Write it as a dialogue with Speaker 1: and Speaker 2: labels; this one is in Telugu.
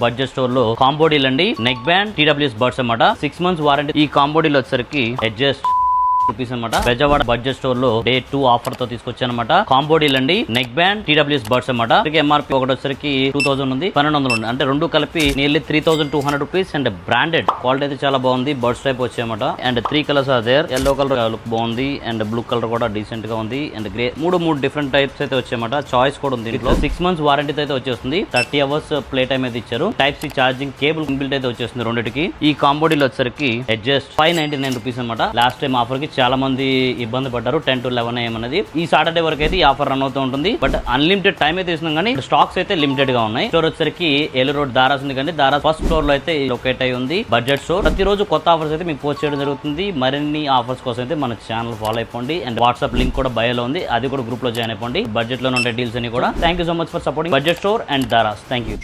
Speaker 1: బడ్జెట్ స్టోర్ లో కాంబో డీల్ అండి. నెక్ బ్యాండ్ TWS బర్డ్స్ అన్నమాట. 6 months వారంటీ. ఈ కాంబో డీల్ వచ్చేసరికి అడ్జస్ట్ రూపీస్ అనమాట. బెజవాడ బడ్జెట్ స్టోర్ లో Day 2 ఆఫర్ తో తీసుకొచ్చానమాట. కాంబో డీల్ అండి. నెక్ బ్యాండ్ TWS బర్డ్స్ అనమాట. MRP ఒకటి వచ్చరికి 2000 ఉంది, 1200 ఉంది. అంటే రెండు కలిపి nearly 3200 rupees. And branded quality అయితే చాలా బాగుంది. బర్డ్స్ టైప్ వచ్చాయన్నమాట. And 3 colours are there. Yellow colour look బాగుంది. అండ్ బ్లూ కలర్ కూడా డీసెంట్ గా ఉంది. అండ్ గ్రే మూడు డిఫరెంట్ టైప్స్ అయితే వచ్చాయన్నమాట. చాయిస్ కూడా ఉంది. 6 months వారంటీ అయితే వచ్చేస్తుంది. 30 hours ప్లే టైం అయితే ఇచ్చారు. Type-C ఛార్జింగ్ కేబుల్ ఇన్బిల్ట్ అయితే వచ్చేస్తుంది రెండింటికి. ఈ కాంబో డీల్ వచ్చరికి అడ్జస్ట్ 599 రూపీస్ అనమాట. లాస్ట్ టైం ఆఫర్ కి చాలా మంది ఇబ్బంది పడ్డారు. 10 to 11 AM అనేది. ఈ సాటర్డే వరకు అయితే ఈ ఆఫర్ రన్ అవుతూ ఉంటుంది. బట్ అన్లిమిటెడ్ టైం అయితే ఇస్తున్నాం, కానీ స్టాక్స్ అయితే లిమిటెడ్ గా ఉన్నాయి. స్టోర్ వచ్చరికి ఏలూరు రోడ్ దారాస్ ఉంది, కానీ దారాస్ ఫస్ట్ ఫ్లోర్ లో అయితే లొకేట్ అయి ఉంది బడ్జెట్ స్టోర్. ప్రతిరోజు కొత్త ఆఫర్స్ అయితే మీకు పోస్ట్ చేయడం జరుగుతుంది. మరిన్ని ఆఫర్స్ కోసం అయితే మన ఛానల్ ఫాలో అయిపోండి. అండ్ వాట్సాప్ లింక్ కూడా బయోలో ఉంది, అది కూడా గ్రూప్ లో జాయిన్ అయిపోండి. బడ్జెట్ లో ఉండే డీల్స్ అని కూడా. Thank you so much for supporting budget store and Daras. Thank you.